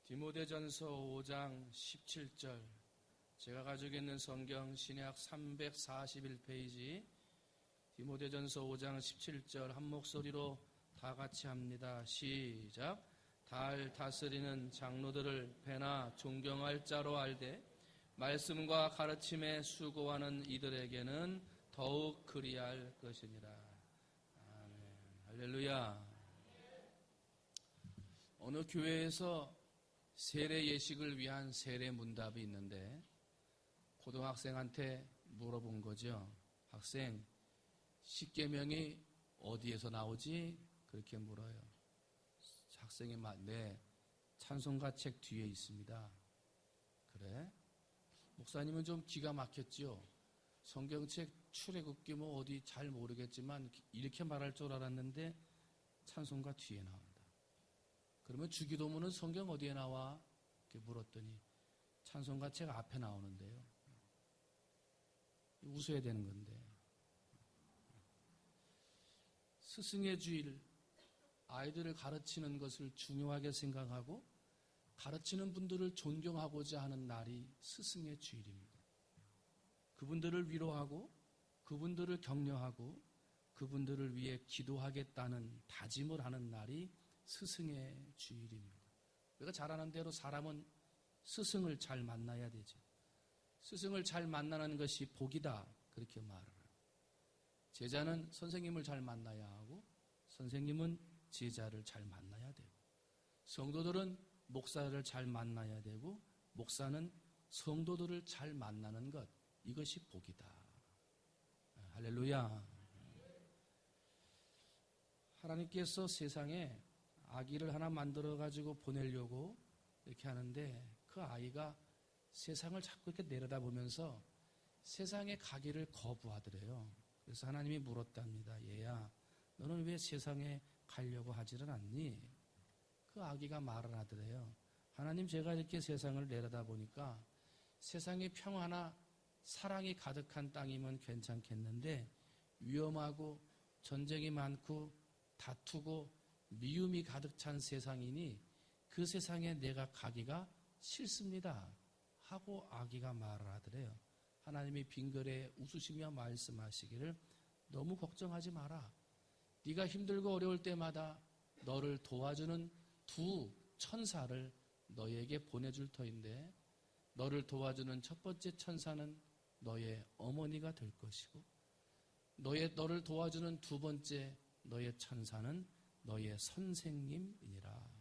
디모데전서 5장 17절, 제가 가지고 있는 성경 신약 341페이지 디모데전서 5장 17절 한 목소리로 다 같이 합니다. 시작. 달 다스리는 장로들을 배나 존경할 자로 알되 말씀과 가르침에 수고하는 이들에게는 더욱 그리할 것이니라. 아멘. 할렐루야. 어느 교회에서 세례 예식을 위한 세례 문답이 있는데 고등학생한테 물어본 거죠. 학생, 십계명이 어디에서 나오지? 그렇게 물어요. 학생이 네, 찬송가 책 뒤에 있습니다. 그래? 목사님은 좀 기가 막혔죠. 성경책 출애굽기 뭐 어디 잘 모르겠지만 이렇게 말할 줄 알았는데 찬송가 뒤에 나온다. 그러면 주기도문은 성경 어디에 나와? 이렇게 물었더니 찬송가 책 앞에 나오는데요. 웃어야 되는 건데. 스승의 주일, 아이들을 가르치는 것을 중요하게 생각하고 가르치는 분들을 존경하고자 하는 날이 스승의 주일입니다. 그분들을 위로하고 그분들을 격려하고 그분들을 위해 기도하겠다는 다짐을 하는 날이 스승의 주일입니다. 우리가 잘 아는 대로 사람은 스승을 잘 만나야 되죠. 스승을 잘 만나는 것이 복이다. 그렇게 말을 해요. 제자는 선생님을 잘 만나야 하고 선생님은 제자를 잘 만나야 되고 성도들은 목사를 잘 만나야 되고 목사는 성도들을 잘 만나는 것, 이것이 복이다. 할렐루야. 하나님께서 세상에 아기를 하나 만들어가지고 보내려고 이렇게 하는데 그 아이가 세상을 자꾸 이렇게 내려다보면서 세상에 가기를 거부하더래요. 그래서 하나님이 물었답니다. 얘야, 너는 왜 세상에 가려고 하지는 않니? 그 아기가 말을 하더래요. 하나님, 제가 이렇게 세상을 내려다보니까 세상이 평화나 사랑이 가득한 땅이면 괜찮겠는데 위험하고 전쟁이 많고 다투고 미움이 가득 찬 세상이니 그 세상에 내가 가기가 싫습니다. 하고 아기가 말을 하더래요. 하나님이 빙그레 웃으시며 말씀하시기를 너무 걱정하지 마라. 네가 힘들고 어려울 때마다 너를 도와주는 두 천사를 너에게 보내줄 터인데 너를 도와주는 첫 번째 천사는 너의 어머니가 될 것이고 너를 도와주는 두 번째 너의 천사는 너의 선생님이니라.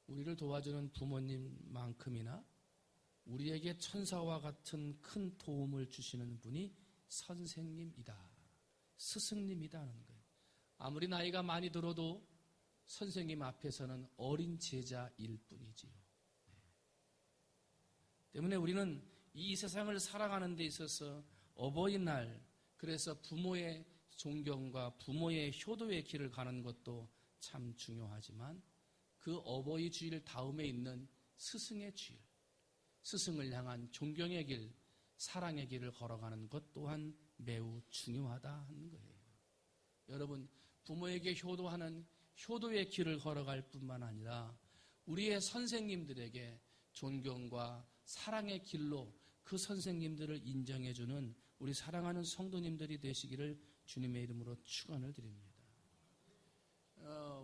우리를 도와주는 부모님만큼이나 우리에게 천사와 같은 큰 도움을 주시는 분이 선생님이다. 스승님이다 하는 거예요. 아무리 나이가 많이 들어도 선생님 앞에서는 어린 제자일 뿐이지요. 때문에 우리는 이 세상을 살아가는 데 있어서 어버이날, 그래서 부모의 존경과 부모의 효도의 길을 가는 것도 참 중요하지만 그 어버이 주일 다음에 있는 스승의 주일, 스승을 향한 존경의 길, 사랑의 길을 걸어가는 것 또한 매우 중요하다 하는 거예요. 여러분, 부모에게 효도하는 효도의 길을 걸어갈 뿐만 아니라 우리의 선생님들에게 존경과 사랑의 길로 그 선생님들을 인정해주는 우리 사랑하는 성도님들이 되시기를 주님의 이름으로 축원을 드립니다.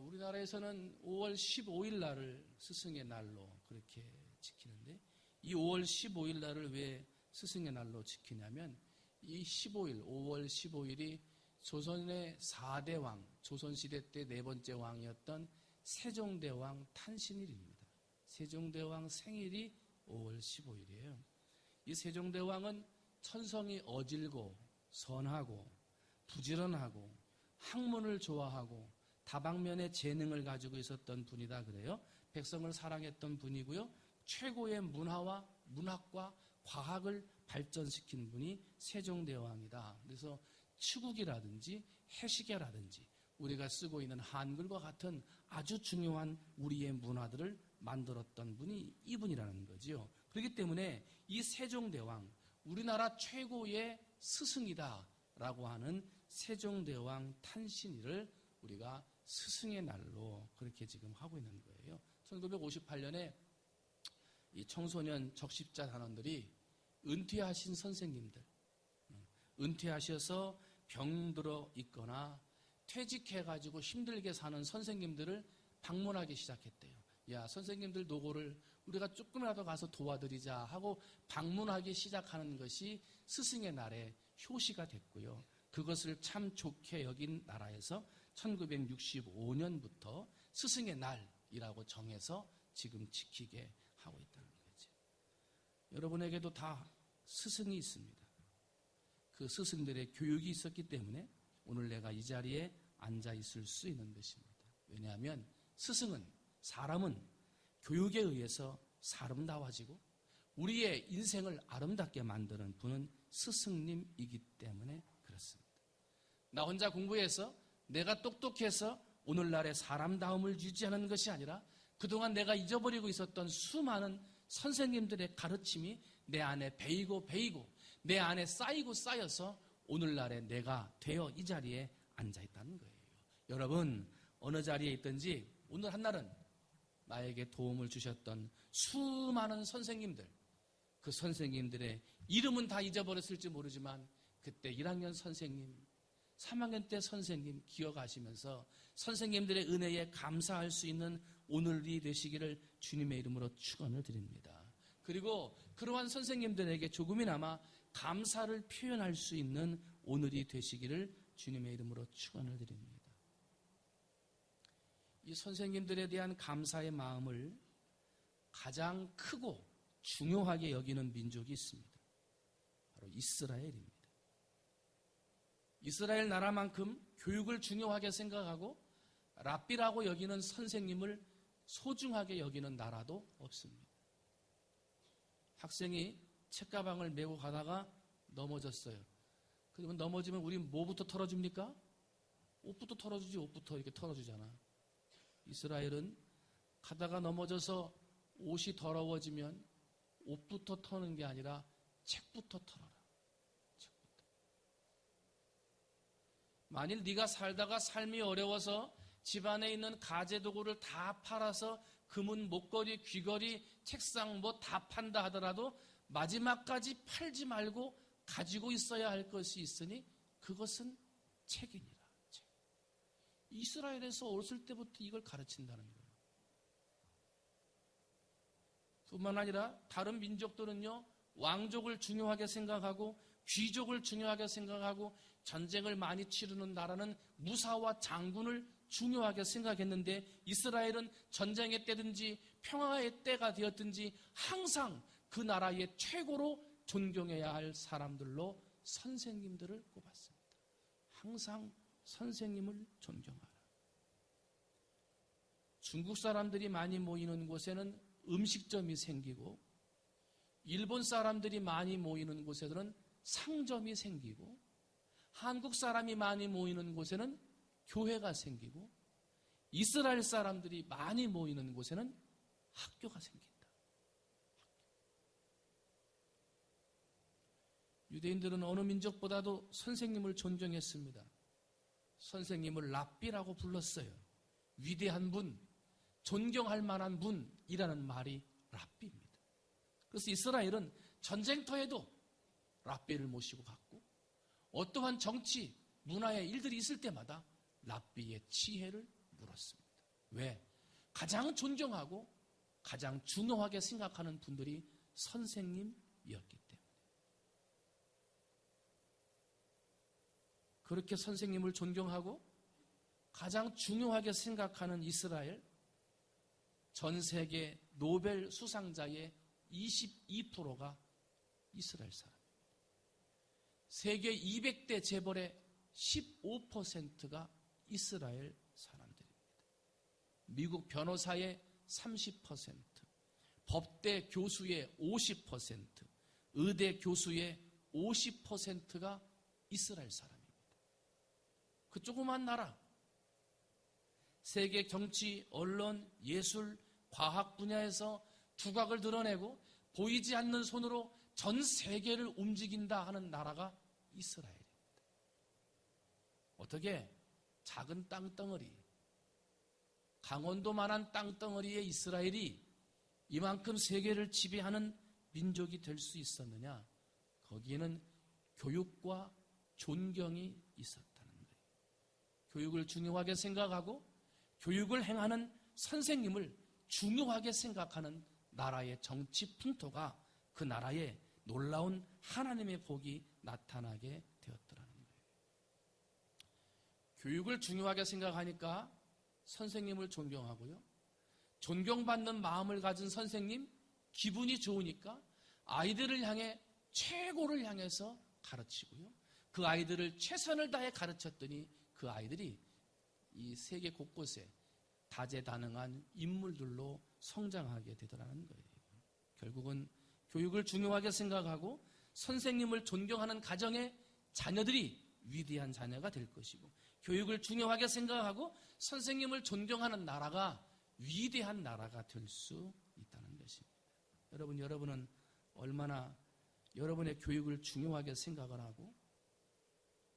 우리나라에서는 5월 15일 날을 스승의 날로 그렇게 지키는데 이 5월 15일 날을 왜 스승의 날로 지키냐면 이 15일, 5월 15일이 조선의 4대 왕, 조선시대 때 네 번째 왕이었던 세종대왕 탄신일입니다. 세종대왕 생일이 5월 15일이에요. 이 세종대왕은 천성이 어질고 선하고 부지런하고 학문을 좋아하고 다방면의 재능을 가지고 있었던 분이다 그래요. 백성을 사랑했던 분이고요. 최고의 문화와 문학과 과학을 발전시킨 분이 세종대왕이다. 그래서 치국이라든지 해시계라든지 우리가 쓰고 있는 한글과 같은 아주 중요한 우리의 문화들을 만들었던 분이 이분이라는 거지요. 그렇기 때문에 이 세종대왕, 우리나라 최고의 스승이다라고 하는 세종대왕 탄신일을 우리가 스승의 날로 그렇게 지금 하고 있는 거예요. 1958년에 이 청소년 적십자 단원들이 은퇴하신 선생님들, 은퇴하셔서 병들어 있거나 퇴직해가지고 힘들게 사는 선생님들을 방문하기 시작했대요. 야, 선생님들 노고를 우리가 조금이라도 가서 도와드리자 하고 방문하기 시작하는 것이 스승의 날의 효시가 됐고요. 그것을 참 좋게 여긴 나라에서 1965년부터 스승의 날이라고 정해서 지금 지키게 하고 있다는 거죠. 여러분에게도 다 스승이 있습니다. 그 스승들의 교육이 있었기 때문에 오늘 내가 이 자리에 앉아 있을 수 있는 것입니다. 왜냐하면 스승은, 사람은 교육에 의해서 아름다워지고 우리의 인생을 아름답게 만드는 분은 스승님이기 때문에 그렇습니다. 나 혼자 공부해서 내가 똑똑해서 오늘날의 사람다움을 유지하는 것이 아니라 그동안 내가 잊어버리고 있었던 수많은 선생님들의 가르침이 내 안에 배이고 내 안에 쌓이고 쌓여서 오늘날의 내가 되어 이 자리에 앉아 있다는 거예요. 여러분, 어느 자리에 있든지 오늘 한날은 나에게 도움을 주셨던 수많은 선생님들, 그 선생님들의 이름은 다 잊어버렸을지 모르지만 그때 1학년 선생님, 3학년 때 선생님 기억하시면서 선생님들의 은혜에 감사할 수 있는 오늘이 되시기를 주님의 이름으로 축원을 드립니다. 그리고 그러한 선생님들에게 조금이나마 감사를 표현할 수 있는 오늘이 되시기를 주님의 이름으로 축원을 드립니다. 이 선생님들에 대한 감사의 마음을 가장 크고 중요하게 여기는 민족이 있습니다. 바로 이스라엘입니다. 이스라엘 나라만큼 교육을 중요하게 생각하고 랍비라고 여기는 선생님을 소중하게 여기는 나라도 없습니다. 학생이 책가방을 메고 가다가 넘어졌어요. 그러면 넘어지면 우리 뭐부터 털어줍니까? 옷부터 털어주지. 옷부터 이렇게 털어주잖아. 이스라엘은 가다가 넘어져서 옷이 더러워지면 옷부터 터는 게 아니라 책부터 털어라. 책부터. 만일 네가 살다가 삶이 어려워서 집안에 있는 가재도구를 다 팔아서 금은 목걸이, 귀걸이, 책상 뭐 다 판다 하더라도 마지막까지 팔지 말고 가지고 있어야 할 것이 있으니 그것은 책이니라. 책. 이스라엘에서 어렸을 때부터 이걸 가르친다는 거예요. 뿐만 아니라 다른 민족들은요, 왕족을 중요하게 생각하고 귀족을 중요하게 생각하고 전쟁을 많이 치르는 나라는 무사와 장군을 중요하게 생각했는데 이스라엘은 전쟁의 때든지 평화의 때가 되었든지 항상 그 나라의 최고로 존경해야 할 사람들로 선생님들을 꼽았습니다. 항상 선생님을 존경하라. 중국 사람들이 많이 모이는 곳에는 음식점이 생기고 일본 사람들이 많이 모이는 곳에는 상점이 생기고 한국 사람이 많이 모이는 곳에는 교회가 생기고 이스라엘 사람들이 많이 모이는 곳에는 학교가 생긴다. 유대인들은 어느 민족보다도 선생님을 존경했습니다. 선생님을 랍비라고 불렀어요. 위대한 분, 존경할 만한 분이라는 말이 랍비입니다. 그래서 이스라엘은 전쟁터에도 랍비를 모시고 갔고 어떠한 정치, 문화의 일들이 있을 때마다 랍비의 지혜를 물었습니다. 왜? 가장 존경하고 가장 중요하게 생각하는 분들이 선생님이었기 때문에. 그렇게 선생님을 존경하고 가장 중요하게 생각하는 이스라엘, 전 세계 노벨 수상자의 22%가 이스라엘 사람입니다. 세계 200대 재벌의 15%가 이스라엘 사람들입니다. 미국 변호사의 30%, 법대 교수의 50%, 의대 교수의 50%가 이스라엘 사람입니다. 그 조그만 나라, 세계 정치, 언론, 예술, 과학 분야에서 두각을 드러내고 보이지 않는 손으로 전 세계를 움직인다 하는 나라가 이스라엘입니다. 어떻게 작은 땅덩어리, 강원도만한 땅덩어리에 이스라엘이 이만큼 세계를 지배하는 민족이 될 수 있었느냐? 거기에는 교육과 존경이 있었다는 거예요. 교육을 중요하게 생각하고 교육을 행하는 선생님을 중요하게 생각하는 나라의 정치 풍토가 그 나라에 놀라운 하나님의 복이 나타나게 되었더라는 거예요. 교육을 중요하게 생각하니까 선생님을 존경하고요. 존경받는 마음을 가진 선생님, 기분이 좋으니까 아이들을 향해 최고를 향해서 가르치고요. 그 아이들을 최선을 다해 가르쳤더니 그 아이들이 이 세계 곳곳에 다재다능한 인물들로 성장하게 되더라는 거예요. 결국은 교육을 중요하게 생각하고 선생님을 존경하는 가정의 자녀들이 위대한 자녀가 될 것이고, 교육을 중요하게 생각하고 선생님을 존경하는 나라가 위대한 나라가 될 수 있다는 것입니다. 여러분은 얼마나 여러분의 교육을 중요하게 생각을 하고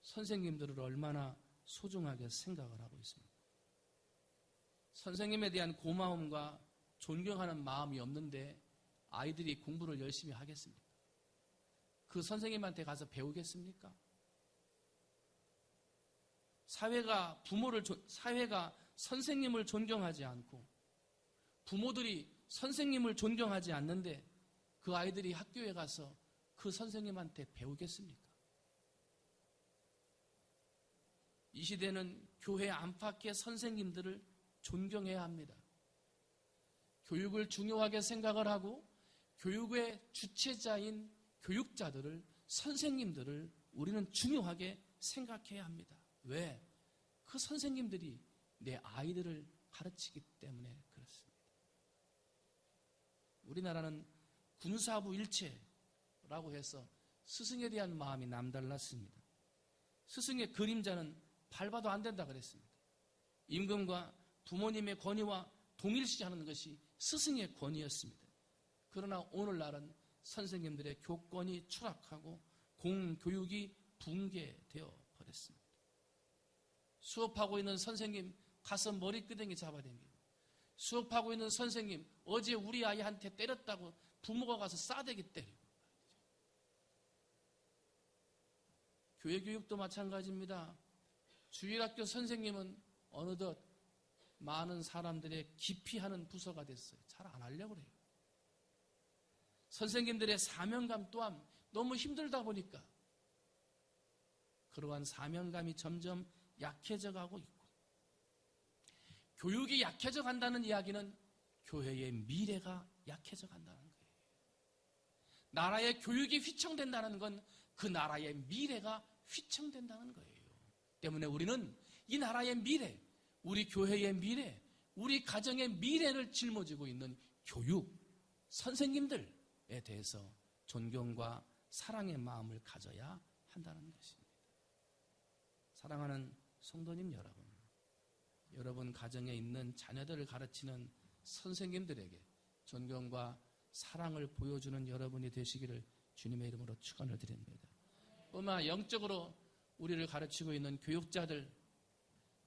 선생님들을 얼마나 소중하게 생각을 하고 있습니까? 선생님에 대한 고마움과 존경하는 마음이 없는데 아이들이 공부를 열심히 하겠습니까? 그 선생님한테 가서 배우겠습니까? 사회가 선생님을 존경하지 않고 부모들이 선생님을 존경하지 않는데 그 아이들이 학교에 가서 그 선생님한테 배우겠습니까? 이 시대는 교회 안팎의 선생님들을 존경해야 합니다. 교육을 중요하게 생각을 하고 교육의 주체자인 교육자들을, 선생님들을 우리는 중요하게 생각해야 합니다. 왜? 그 선생님들이 내 아이들을 가르치기 때문에 그렇습니다. 우리나라는 군사부 일체라고 해서 스승에 대한 마음이 남달랐습니다. 스승의 그림자는 밟아도 안 된다 그랬습니다. 임금과 부모님의 권위와 동일시하는 것이 스승의 권위였습니다. 그러나 오늘날은 선생님들의 교권이 추락하고 공교육이 붕괴되어 버렸습니다. 수업하고 있는 선생님 가서 머리끄댕이 잡아댑니다. 수업하고 있는 선생님 어제 우리 아이한테 때렸다고 부모가 가서 싸대기 때리고. 교회 교육도 마찬가지입니다. 주일학교 선생님은 어느덧 많은 사람들의 기피하는 부서가 됐어요. 잘 안 하려고 그래요. 선생님들의 사명감 또한 너무 힘들다 보니까 그러한 사명감이 점점 약해져 가고 있고, 교육이 약해져 간다는 이야기는 교회의 미래가 약해져 간다는 거예요. 나라의 교육이 휘청된다는 건 그 나라의 미래가 휘청된다는 거예요. 때문에 우리는 이 나라의 미래, 우리 교회의 미래, 우리 가정의 미래를 짊어지고 있는 교육, 선생님들에 대해서 존경과 사랑의 마음을 가져야 한다는 것입니다. 사랑하는 성도님 여러분, 여러분 가정에 있는 자녀들을 가르치는 선생님들에게 존경과 사랑을 보여주는 여러분이 되시기를 주님의 이름으로 축원을 드립니다. 뿐만 영적으로 우리를 가르치고 있는 교육자들,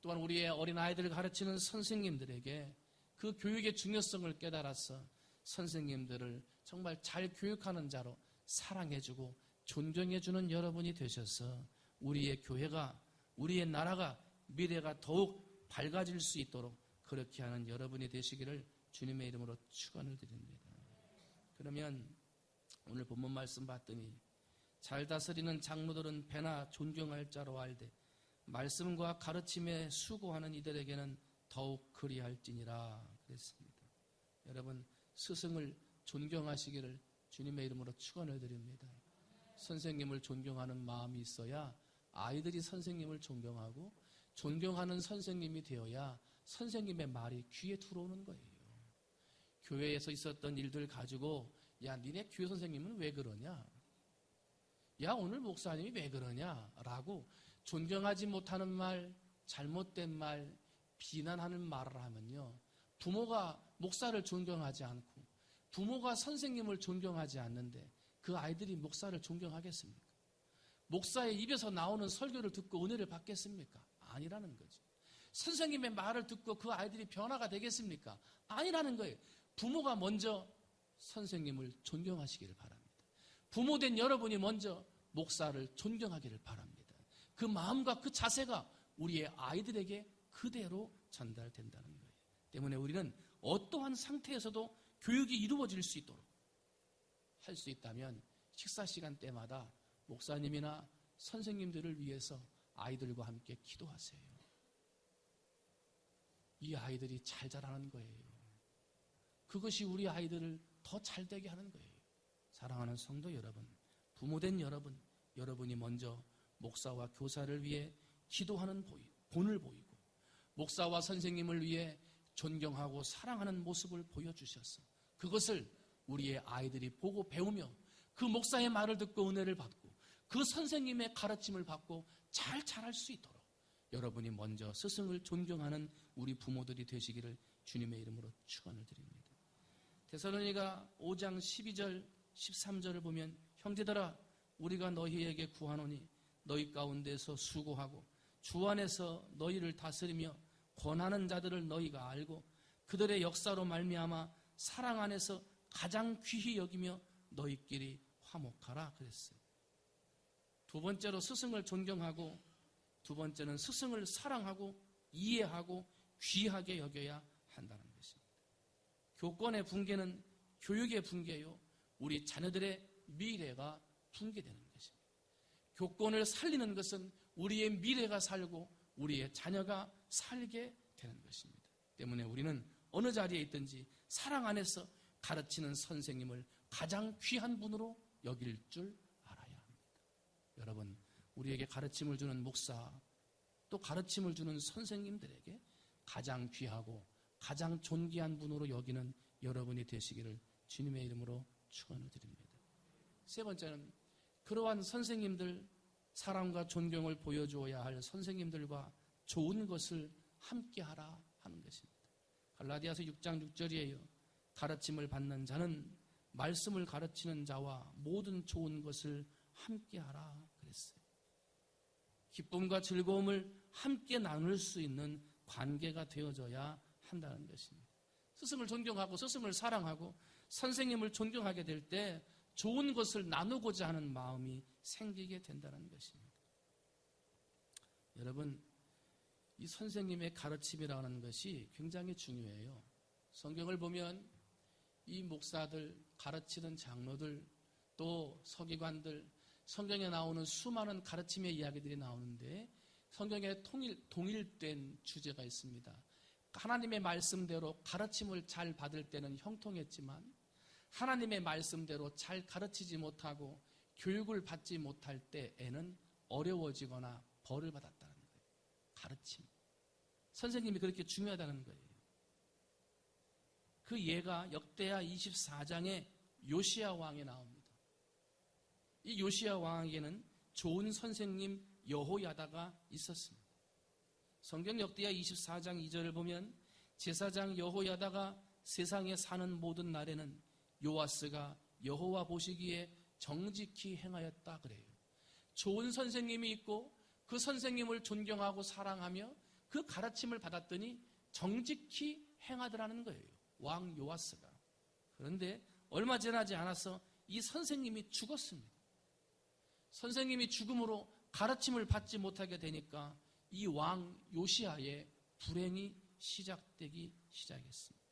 또한 우리의 어린아이들을 가르치는 선생님들에게 그 교육의 중요성을 깨달아서 선생님들을 정말 잘 교육하는 자로 사랑해주고 존경해주는 여러분이 되셔서 우리의 교회가, 우리의 나라가, 미래가 더욱 밝아질 수 있도록 그렇게 하는 여러분이 되시기를 주님의 이름으로 축원을 드립니다. 그러면 오늘 본문 말씀 봤더니 잘 다스리는 장로들은 배나 존경할 자로 알되 말씀과 가르침에 수고하는 이들에게는 더욱 그리할지니라 그랬습니다. 여러분, 스승을 존경하시기를 주님의 이름으로 축원을 드립니다. 선생님을 존경하는 마음이 있어야 아이들이 선생님을 존경하고, 존경하는 선생님이 되어야 선생님의 말이 귀에 들어오는 거예요. 교회에서 있었던 일들 가지고 야, 니네 교회 선생님은 왜 그러냐? 야, 오늘 목사님이 왜 그러냐? 라고 존경하지 못하는 말, 잘못된 말, 비난하는 말을 하면요, 부모가 목사를 존경하지 않고 부모가 선생님을 존경하지 않는데 그 아이들이 목사를 존경하겠습니까? 목사의 입에서 나오는 설교를 듣고 은혜를 받겠습니까? 아니라는 거죠. 선생님의 말을 듣고 그 아이들이 변화가 되겠습니까? 아니라는 거예요. 부모가 먼저 선생님을 존경하시기를 바랍니다. 부모된 여러분이 먼저 목사를 존경하기를 바랍니다. 그 마음과 그 자세가 우리의 아이들에게 그대로 전달된다는 거예요. 때문에 우리는 어떠한 상태에서도 교육이 이루어질 수 있도록 할 수 있다면 식사 시간 때마다 목사님이나 선생님들을 위해서 아이들과 함께 기도하세요. 이 아이들이 잘 자라는 거예요. 그것이 우리 아이들을 더 잘되게 하는 거예요. 사랑하는 성도 여러분, 부모된 여러분, 여러분이 먼저 목사와 교사를 위해 기도하는 본을 보이고 목사와 선생님을 위해 존경하고 사랑하는 모습을 보여주셔서 그것을 우리의 아이들이 보고 배우며 그 목사의 말을 듣고 은혜를 받고 그 선생님의 가르침을 받고 잘 자랄 수 있도록 여러분이 먼저 스승을 존경하는 우리 부모들이 되시기를 주님의 이름으로 축원을 드립니다. 데살로니가 5장 12절 13절을 보면 형제들아 우리가 너희에게 구하노니 너희 가운데서 수고하고 주 안에서 너희를 다스리며 권하는 자들을 너희가 알고 그들의 역사로 말미암아 사랑 안에서 가장 귀히 여기며 너희끼리 화목하라 그랬어요. 두 번째로 스승을 존경하고 두 번째는 스승을 사랑하고 이해하고 귀하게 여겨야 한다는 것입니다. 교권의 붕괴는 교육의 붕괴요 우리 자녀들의 미래가 붕괴되는 것입니다. 교권을 살리는 것은 우리의 미래가 살고 우리의 자녀가 살게 되는 것입니다. 때문에 우리는 어느 자리에 있든지 사랑 안에서 가르치는 선생님을 가장 귀한 분으로 여길 줄 알아야 합니다. 여러분, 우리에게 가르침을 주는 목사, 또 가르침을 주는 선생님들에게 가장 귀하고 가장 존귀한 분으로 여기는 여러분이 되시기를 주님의 이름으로 축원을 드립니다. 세 번째는 그러한 선생님들, 사랑과 존경을 보여주어야 할 선생님들과 좋은 것을 함께하라 하는 것입니다. 갈라디아서 6장 6절이에요. 가르침을 받는 자는 말씀을 가르치는 자와 모든 좋은 것을 함께하라 그랬어요. 기쁨과 즐거움을 함께 나눌 수 있는 관계가 되어져야 한다는 것입니다. 스승을 존경하고 스승을 사랑하고 선생님을 존경하게 될 때 좋은 것을 나누고자 하는 마음이 생기게 된다는 것입니다. 여러분, 이 선생님의 가르침이라는 것이 굉장히 중요해요. 성경을 보면 이 목사들, 가르치는 장로들, 또 서기관들, 성경에 나오는 수많은 가르침의 이야기들이 나오는데 성경에 동일된 주제가 있습니다. 하나님의 말씀대로 가르침을 잘 받을 때는 형통했지만 하나님의 말씀대로 잘 가르치지 못하고 교육을 받지 못할 때에는 어려워지거나 벌을 받았다는 거예요. 가르침. 선생님이 그렇게 중요하다는 거예요. 그 예가 역대하 24장에 요시야 왕에 나옵니다. 이 요시야 왕에게는 좋은 선생님 여호야다가 있었습니다. 성경 역대하 24장 2절을 보면 제사장 여호야다가 세상에 사는 모든 날에는 요아스가 여호와 보시기에 정직히 행하였다 그래요. 좋은 선생님이 있고 그 선생님을 존경하고 사랑하며 그 가르침을 받았더니 정직히 행하더라는 거예요. 왕 요아스가. 그런데 얼마 지나지 않아서 이 선생님이 죽었습니다. 선생님이 죽음으로 가르침을 받지 못하게 되니까 이 왕 요시야의 불행이 시작되기 시작했습니다.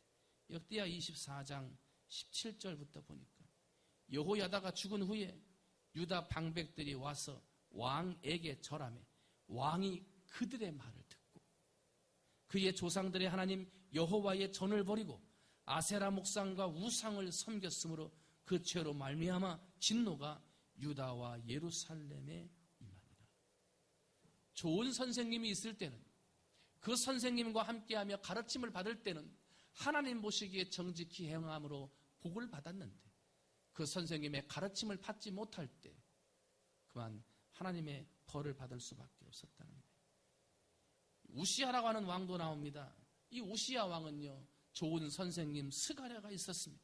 역대하 24장 17절부터 보니까 여호야다가 죽은 후에 유다 방백들이 와서 왕에게 절하매 왕이 그들의 말을 듣고 그의 조상들의 하나님 여호와의 전을 버리고 아세라 목상과 우상을 섬겼으므로 그 죄로 말미암아 진노가 유다와 예루살렘에 임하니라. 좋은 선생님이 있을 때는 그 선생님과 함께하며 가르침을 받을 때는 하나님 보시기에 정직히 행함으로 복을 받았는데 그 선생님의 가르침을 받지 못할 때 그만 하나님의 벌을 받을 수밖에 없었다는 거예요. 우시야라고 하는 왕도 나옵니다. 이 우시야 왕은요, 좋은 선생님 스가랴가 있었습니다.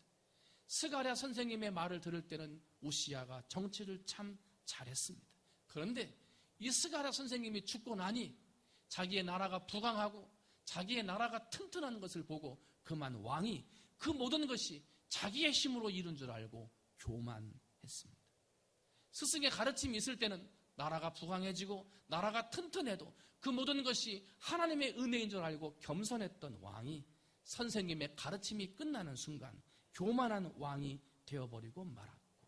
스가랴 선생님의 말을 들을 때는 우시야가 정치를 참 잘했습니다. 그런데 이 스가랴 선생님이 죽고 나니 자기의 나라가 부강하고 자기의 나라가 튼튼한 것을 보고 그만 왕이 그 모든 것이 자기의 힘으로 이룬 줄 알고 교만했습니다. 스승의 가르침이 있을 때는 나라가 부강해지고 나라가 튼튼해도 그 모든 것이 하나님의 은혜인 줄 알고 겸손했던 왕이 선생님의 가르침이 끝나는 순간 교만한 왕이 되어버리고 말았고,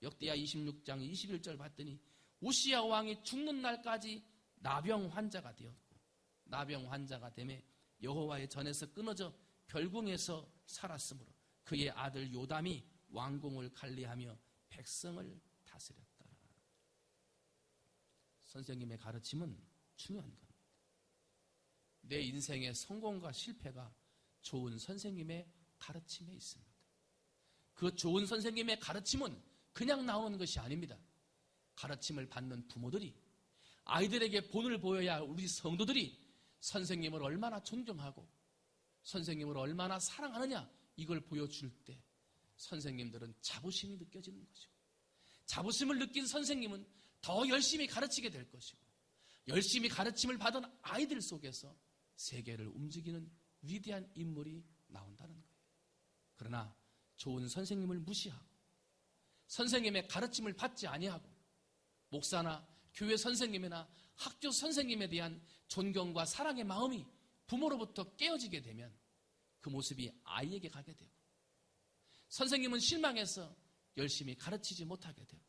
역대하 26장 21절 봤더니 우시야 왕이 죽는 날까지 나병 환자가 되었고, 나병 환자가 되매 여호와의 전에서 끊어져 별궁에서 살았으므로 그의 아들 요담이 왕궁을 관리하며 백성을 다스렸다. 선생님의 가르침은 중요한 겁니다. 내 인생의 성공과 실패가 좋은 선생님의 가르침에 있습니다. 그 좋은 선생님의 가르침은 그냥 나오는 것이 아닙니다. 가르침을 받는 부모들이 아이들에게 본을 보여야 우리 성도들이 선생님을 얼마나 존경하고 선생님을 얼마나 사랑하느냐, 이걸 보여줄 때 선생님들은 자부심이 느껴지는 것이고, 자부심을 느낀 선생님은 더 열심히 가르치게 될 것이고, 열심히 가르침을 받은 아이들 속에서 세계를 움직이는 위대한 인물이 나온다는 거예요. 그러나 좋은 선생님을 무시하고 선생님의 가르침을 받지 아니하고 목사나 교회 선생님이나 학교 선생님에 대한 존경과 사랑의 마음이 부모로부터 깨어지게 되면 그 모습이 아이에게 가게 되고, 선생님은 실망해서 열심히 가르치지 못하게 되고,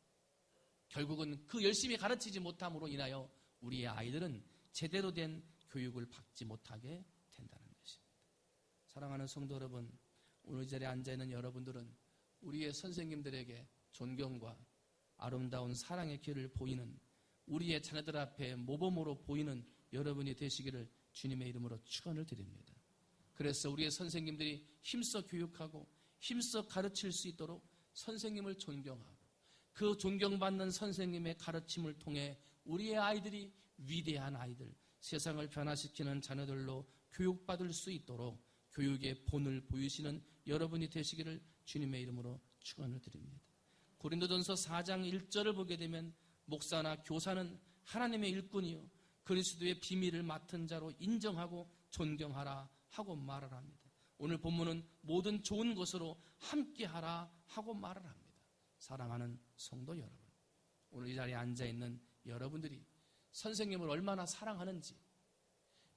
결국은 그 열심히 가르치지 못함으로 인하여 우리의 아이들은 제대로 된 교육을 받지 못하게 된다는 것입니다. 사랑하는 성도 여러분, 오늘 이 자리에 앉아있는 여러분들은 우리의 선생님들에게 존경과 아름다운 사랑의 길을 보이는, 우리의 자녀들 앞에 모범으로 보이는 여러분이 되시기를 주님의 이름으로 축원을 드립니다. 그래서 우리의 선생님들이 힘써 교육하고 힘써 가르칠 수 있도록 선생님을 존경하고 그 존경받는 선생님의 가르침을 통해 우리의 아이들이 위대한 아이들, 세상을 변화시키는 자녀들로 교육받을 수 있도록 교육의 본을 보이시는 여러분이 되시기를 주님의 이름으로 축원을 드립니다. 고린도전서 4장 1절을 보게 되면 목사나 교사는 하나님의 일꾼이요 그리스도의 비밀을 맡은 자로 인정하고 존경하라 하고 말을 합니다. 오늘 본문은 모든 좋은 것으로 함께하라 하고 말을 합니다. 사랑하는 성도 여러분, 오늘 이 자리에 앉아있는 여러분들이 선생님을 얼마나 사랑하는지,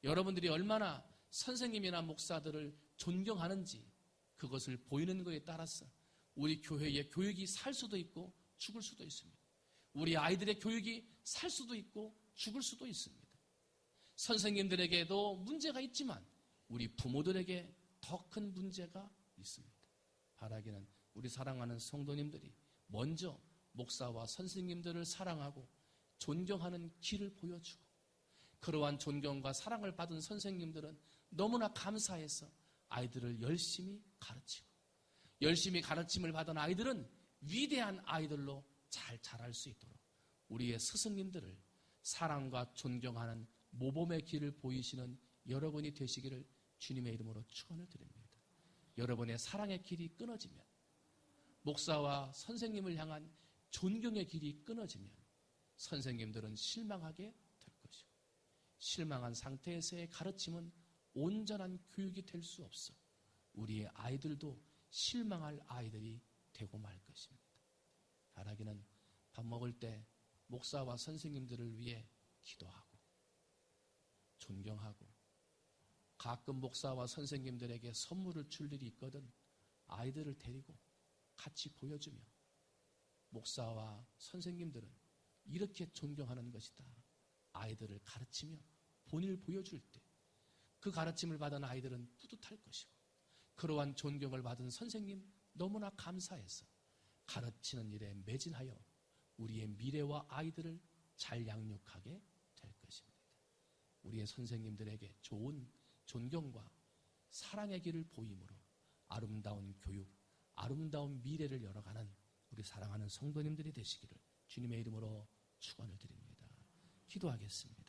여러분들이 얼마나 선생님이나 목사들을 존경하는지, 그것을 보이는 것에 따라서 우리 교회의 교육이 살 수도 있고 죽을 수도 있습니다. 우리 아이들의 교육이 살 수도 있고 죽을 수도 있습니다. 선생님들에게도 문제가 있지만 우리 부모들에게 더 큰 문제가 있습니다. 바라기는 우리 사랑하는 성도님들이 먼저 목사와 선생님들을 사랑하고 존경하는 길을 보여주고, 그러한 존경과 사랑을 받은 선생님들은 너무나 감사해서 아이들을 열심히 가르치고, 열심히 가르침을 받은 아이들은 위대한 아이들로 잘 자랄 수 있도록 우리의 스승님들을 사랑과 존경하는 모범의 길을 보이시는 여러분이 되시기를 주님의 이름으로 축원을 드립니다. 여러분의 사랑의 길이 끊어지면, 목사와 선생님을 향한 존경의 길이 끊어지면 선생님들은 실망하게 될 것이고, 실망한 상태에서의 가르침은 온전한 교육이 될 수 없어 우리의 아이들도 실망할 아이들이 되고 말 것입니다. 바라기는 밥 먹을 때 목사와 선생님들을 위해 기도하고 존경하고, 가끔 목사와 선생님들에게 선물을 줄 일이 있거든 아이들을 데리고 같이 보여주며, 목사와 선생님들은 이렇게 존경하는 것이다, 아이들을 가르치며 본을 보여줄 때 그 가르침을 받은 아이들은 뿌듯할 것이고, 그러한 존경을 받은 선생님 너무나 감사해서 가르치는 일에 매진하여 우리의 미래와 아이들을 잘 양육하게 될 것입니다. 우리의 선생님들에게 좋은 존경과 사랑의 길을 보임으로 아름다운 교육, 아름다운 미래를 열어가는 우리 사랑하는 성도님들이 되시기를 주님의 이름으로 축원을 드립니다. 기도하겠습니다.